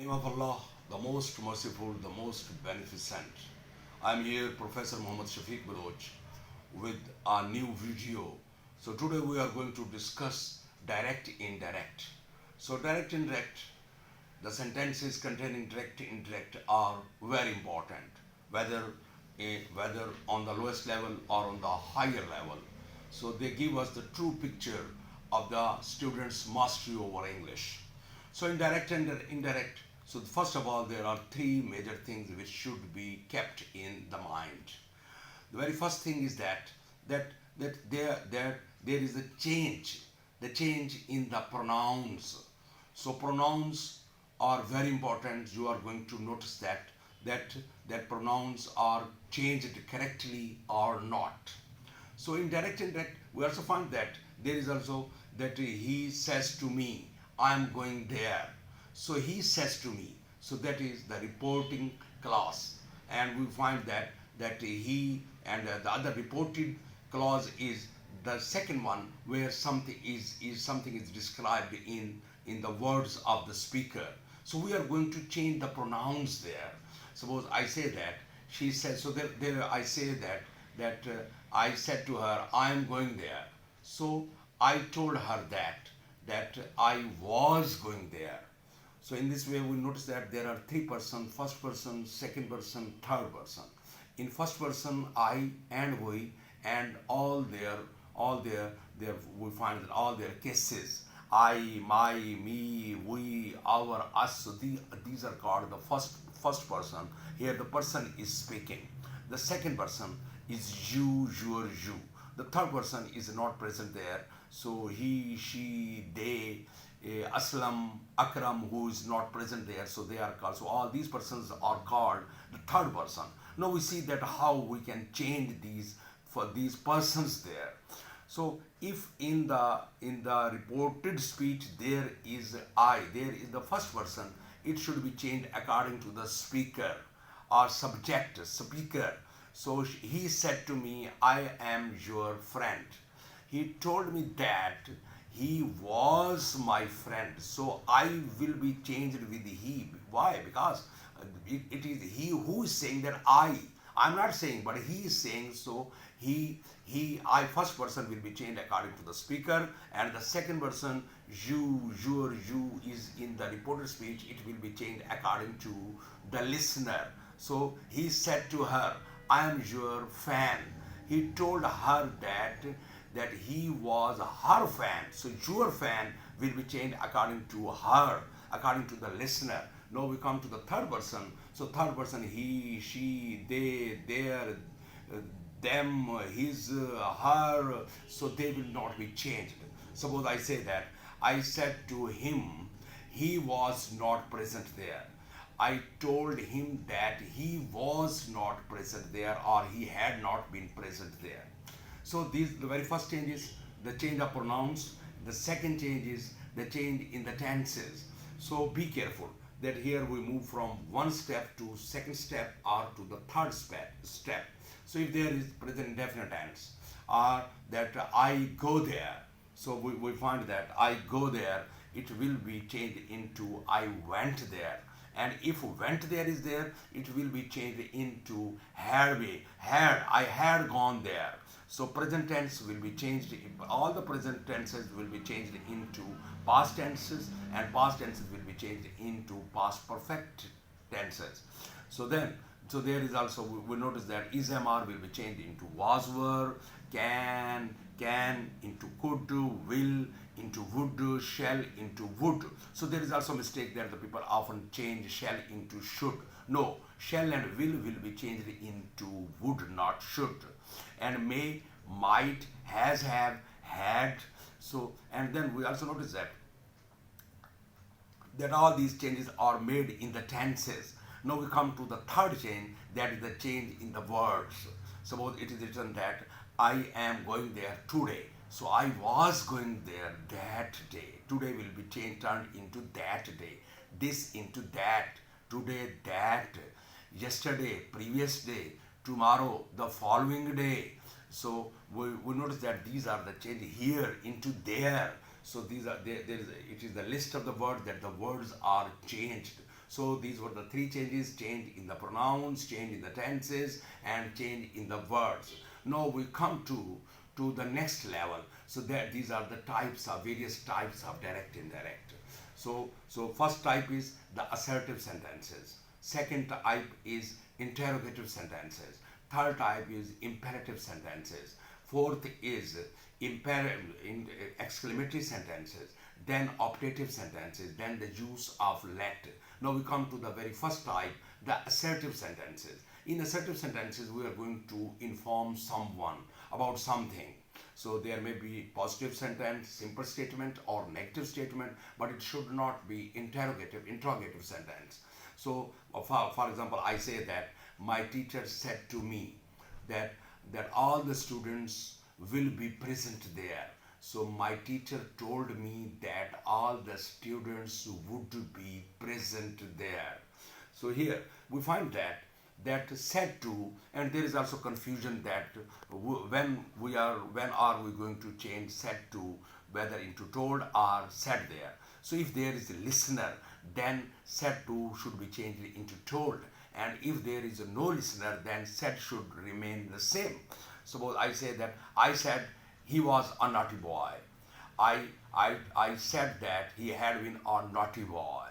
name of Allah, the most merciful, the most beneficent. I am here, Professor Muhammad Shafiq Baloch, with a new video. So today we are going to discuss direct indirect. So direct indirect, the sentences containing direct indirect are very important, whether whether on the lowest level or on the higher level. So they give us the true picture of the student's mastery over English. So in direct and indirect, so first of all, there are three major things which should be kept in the mind. The very first thing is that there is a change, the change in the pronouns. So pronouns are very important. You are going to notice that pronouns are changed correctly or not. So in direct and indirect, we also find that there is also that he says to me, I am going there. So he says to me. So that is the reporting clause, and we find that he and the other reported clause is the second one where something is described in the words of the speaker. So we are going to change the pronouns there. Suppose I say that she said. So there I say that I said to her, I am going there. So I told her that I was going there. So in this way we notice that there are three persons: first person, second person, third person. In first person, I and we, and all their we find that all their cases: I, my, me, we, our, us. So these are called the first person. Here the person is speaking. The second person is you, your, you. The third person is not present there. So he, she, they, Aslam, Akram, who is not present there. So they are called. So all these persons are called the third person. Now we see that how we can change these for these persons there. So if in the reported speech there is I, there is the first person, it should be changed according to the speaker or subject, speaker. So he said to me, I am your friend. He told me that he was my friend. So I will be changed with he. Why? Because it is he who is saying that I'm not saying, but he is saying. So I first person will be changed according to the speaker, and the second person, you, your, you is in the reported speech. It will be changed according to the listener. So he said to her, I am your fan. He told her that he was her fan. So your fan will be changed according to her, according to the listener. Now we come to the third person. So third person, he, she, they, their, them, his, her. So they will not be changed. Suppose I say that I said to him, he was not present there. I told him that he was not present there, or he had not been present there. So the very first change is the change of pronouns. The second change is the change in the tenses. So be careful that here we move from one step to second step or to the third step. So if there is present indefinite tense, or that I go there, so we find that I go there, it will be changed into I went there. And if went there is there, it will be changed into I had gone there. So present tense will be changed. All the present tenses will be changed into past tenses, and past tenses will be changed into past perfect tenses. So there is also, we notice that is MR will be changed into was, were, can into could, will into would, shall into would. So there is also a mistake that the people often change shall into should. No, shall and will be changed into would, not should. And may, might, has, have, had. So, and then we also notice that all these changes are made in the tenses. Now we come to the third change, that is the change in the words. Suppose it is written that I am going there today. So I was going there that day. Today will be changed, turned into that day. This into that. Today that. Yesterday, previous day. Tomorrow, the following day. So we notice that these are the change here into there. So these are it is the list of the words that the words are changed. So these were the three changes: change in the pronouns, change in the tenses, and change in the words. Now we come to the next level. So that these are the types of various types of direct indirect. So first type is the assertive sentences. Second type is interrogative sentences. Third type is imperative sentences. Fourth is exclamatory sentences. Then optative sentences. Then the use of let. Now we come to the very first type, the assertive sentences. In assertive sentences, we are going to inform someone about something. So there may be positive sentence, simple statement, or negative statement, but it should not be interrogative sentence. So for example, I say that my teacher said to me that all the students will be present there. So my teacher told me that all the students would be present there. So here we find that said to, and there is also confusion that when are we going to change said to, whether into told or said there. So if there is a listener, then said to should be changed into told, and if there is no listener, then said should remain the same. Suppose I say that I said he was a naughty boy. I said that he had been a naughty boy.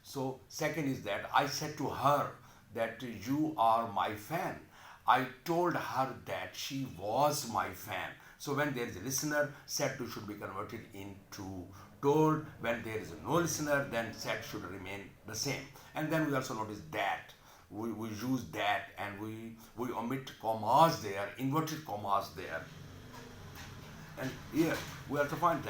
So second is that I said to her that you are my fan. I told her that she was my fan. So when there is a listener, said to should be converted into told. When there is no listener, then said should remain the same. And then we also notice that. We use that, and we omit commas there, inverted commas there. And here we have to find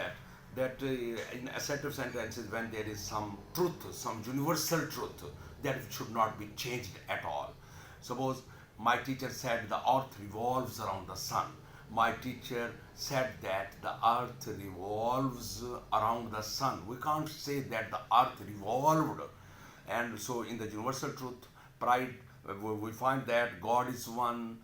that in assertive sentences, when there is some truth, some universal truth, that should not be changed at all. Suppose my teacher said the earth revolves around the sun. My teacher said that the earth revolves around the sun. We can't say that the earth revolved. And so in the universal truth, pride, we find that God is one,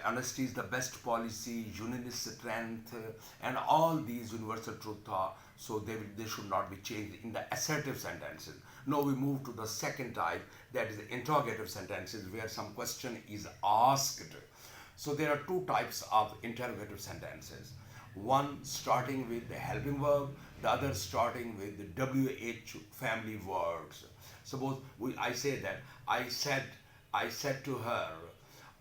honesty is the best policy, union is strength, and all these universal truths are, so they should not be changed in the assertive sentences. Now we move to the second type, that is the interrogative sentences, where some question is asked. So there are two types of interrogative sentences. One starting with the helping verb, the other starting with the WH family words. Suppose I say that I said to her,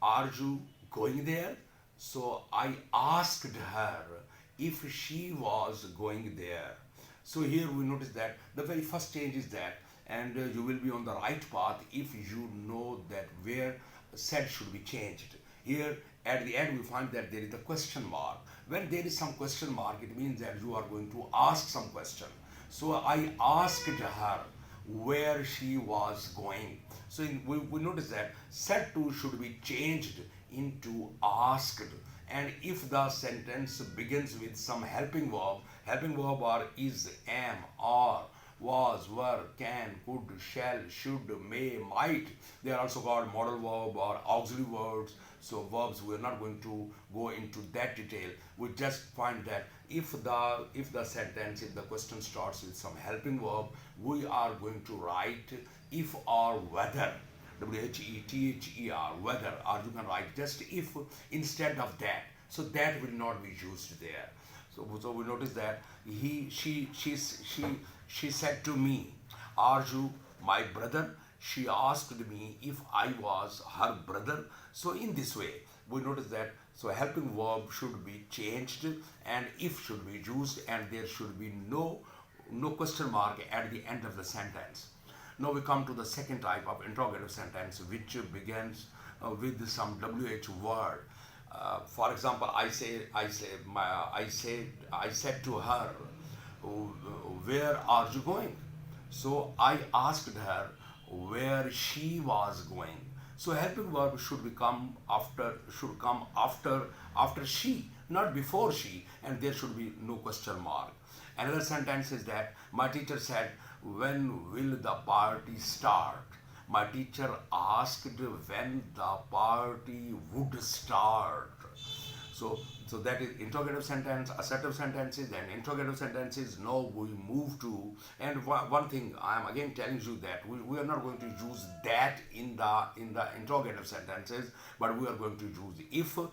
are you going there? So I asked her if she was going there. So here we notice that the very first change is that, and you will be on the right path if you know that where said should be changed. Here at the end we find that there is a question mark. When there is some question mark, it means that you are going to ask some question. So I asked her where she was going. So we notice that said to should be changed into asked. And if the sentence begins with some helping verb are is, am, are, was, were, can, could, shall, should, may, might. They are also called modal verb or auxiliary words. So verbs, we are not going to go into that detail. We just find that if the sentence, if the question starts with some helping verb, we are going to write if or whether. W-H-E-T-H-E-R, whether, or you can write just if instead of that. So that will not be used there. So we notice that she said to me, are you my brother? She asked me if I was her brother. So in this way, we notice that so helping verb should be changed and if should be used, and there should be no question mark at the end of the sentence. Now we come to the second type of interrogative sentence, which begins with some WH word. For example, I said to her, where are you going? So I asked her where she was going. So helping verb should come after she, not before she, and there should be no question mark. Another sentence is that my teacher said, when will the party start? My teacher asked when the party would start. So So that is interrogative sentence, assertive sentences, and interrogative sentences. Now we move to, and one thing I am again telling you that we are not going to use that in the interrogative sentences, but we are going to use if or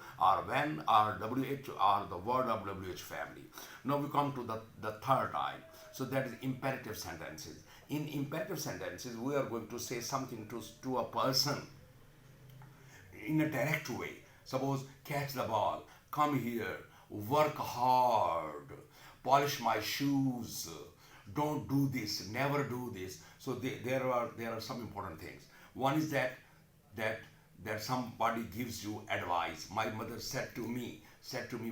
when or WH or the word of WH family. Now we come to the third type. So that is imperative sentences. In imperative sentences, we are going to say something to a person in a direct way. Suppose, catch the ball, come here, work hard, polish my shoes, don't do this, never do this. So there are some important things. One is that that somebody gives you advice. My mother said to me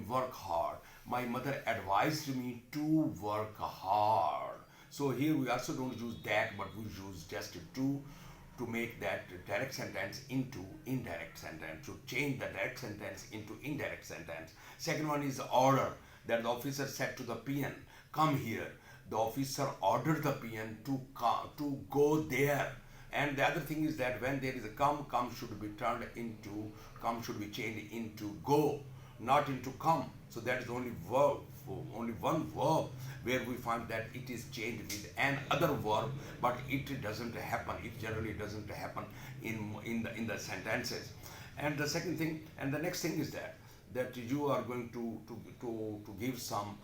work hard. My mother advised me to work hard. So here we also don't use that, but we use just to make that direct sentence into indirect sentence, to change the direct sentence into indirect sentence. Second one is order, that the officer said to the peon, come here. The officer ordered the peon to go there. And the other thing is that when there is a come should be turned into, come should be changed into go, not into come. So that is only one verb where we find that it is changed with another verb, but it doesn't happen. It generally doesn't happen in the sentences. And the second thing, and the next thing is that you are going to give some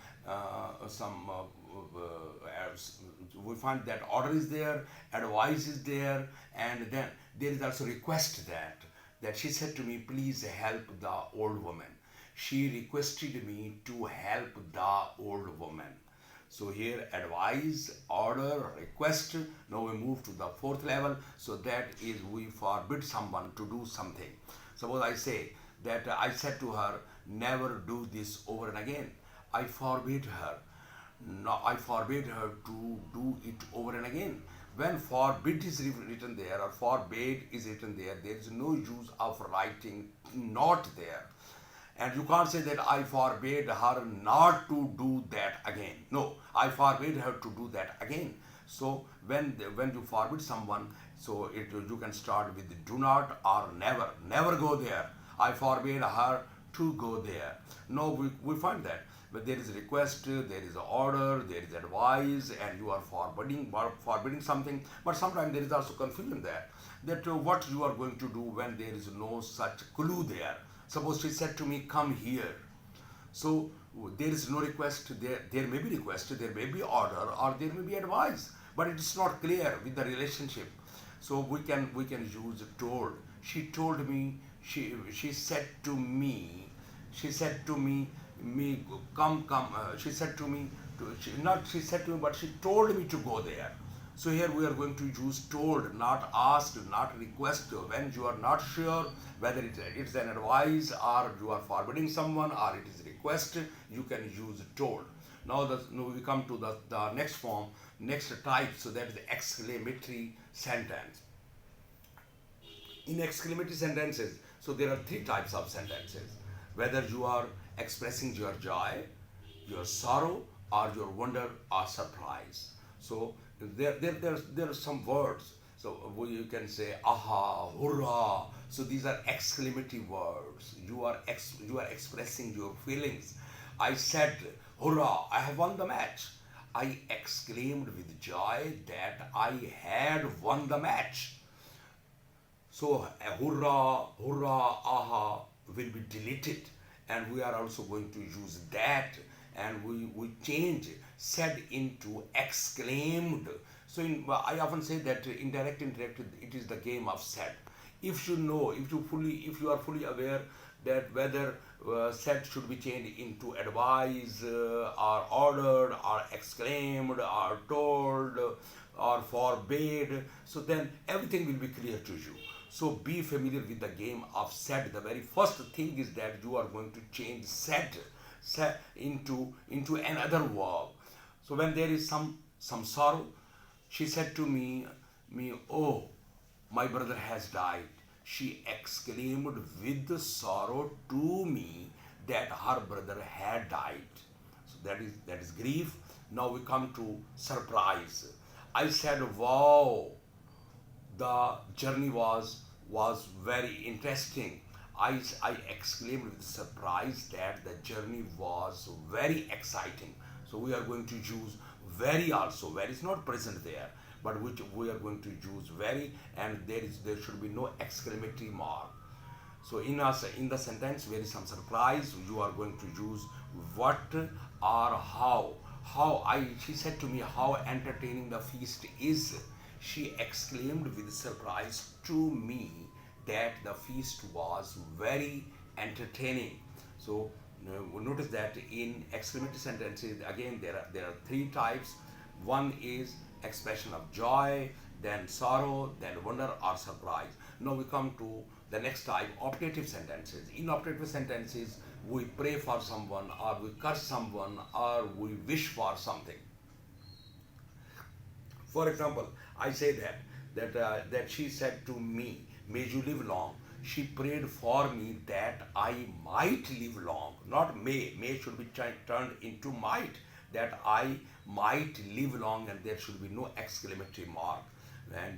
we find that order is there, advice is there, and then there is also request that she said to me, please help the old woman. She requested me to help the old woman. So here advice, order, request. Now we move to the fourth level. So that is we forbid someone to do something. Suppose I say that I said to her, never do this over and again. I forbid her. No, I forbid her to do it over and again. When forbid is written there or forbade is written there is no use of writing not there. And you can't say that I forbade her not to do that again. No, I forbade her to do that again. So when you forbid someone, so you can start with do not or never. Never go there. I forbade her to go there. No, we find that. But there is a request, there is an order, there is advice, and you are forbidding something. But sometimes there is also confusion there. That what you are going to do when there is no such clue there. Suppose she said to me, come here. So there is no request, there may be request, there may be order, or there may be advice. But it is not clear with the relationship. So we can use told. She told me, she said to me, come, she said to me, but she told me to go there. So here we are going to use told, not asked, not request. When you are not sure whether it's an advice or you are forbidding someone or it is request, you can use told. Now we come to the next form, next type, so that is the exclamatory sentence. In exclamatory sentences, so there are three types of sentences. Whether you are expressing your joy, your sorrow, or your wonder or surprise. So there are some words. So you can say aha, hurrah. So these are exclamatory words. You are expressing your feelings. I said, hurrah, I have won the match. I exclaimed with joy that I had won the match. So hurrah, hurrah, aha will be deleted, and we are also going to use that, and we change said into exclaimed. So I often say that indirect, it is the game of said. If you are fully aware that whether said should be changed into advise or ordered or exclaimed or told or forbade, so then everything will be clear to you. So be familiar with the game of said. The very first thing is that you are going to change said into another verb. So when there is some sorrow, she said to me, oh, my brother has died. She exclaimed with sorrow to me that her brother had died. So that is grief. Now we come to surprise. I said, wow, the journey was very interesting. I exclaimed with surprise that the journey was very exciting. So we are going to use very also. Very is not present there, but which we are going to use very, and there should be no exclamatory mark. So in the sentence where is some surprise, you are going to use what or how. She said to me how entertaining the feast is. She exclaimed with surprise to me that the feast was very entertaining. So notice that in exclamatory sentences again there are three types. One is expression of joy, then sorrow, then wonder or surprise. Now we come to the next type, optative sentences. In optative sentences, we pray for someone, or we curse someone, or we wish for something. For example, I say that she said to me, "May you live long." She prayed for me that I might live long. Not may. May should be turned into might. That I might live long, and there should be no exclamatory mark. And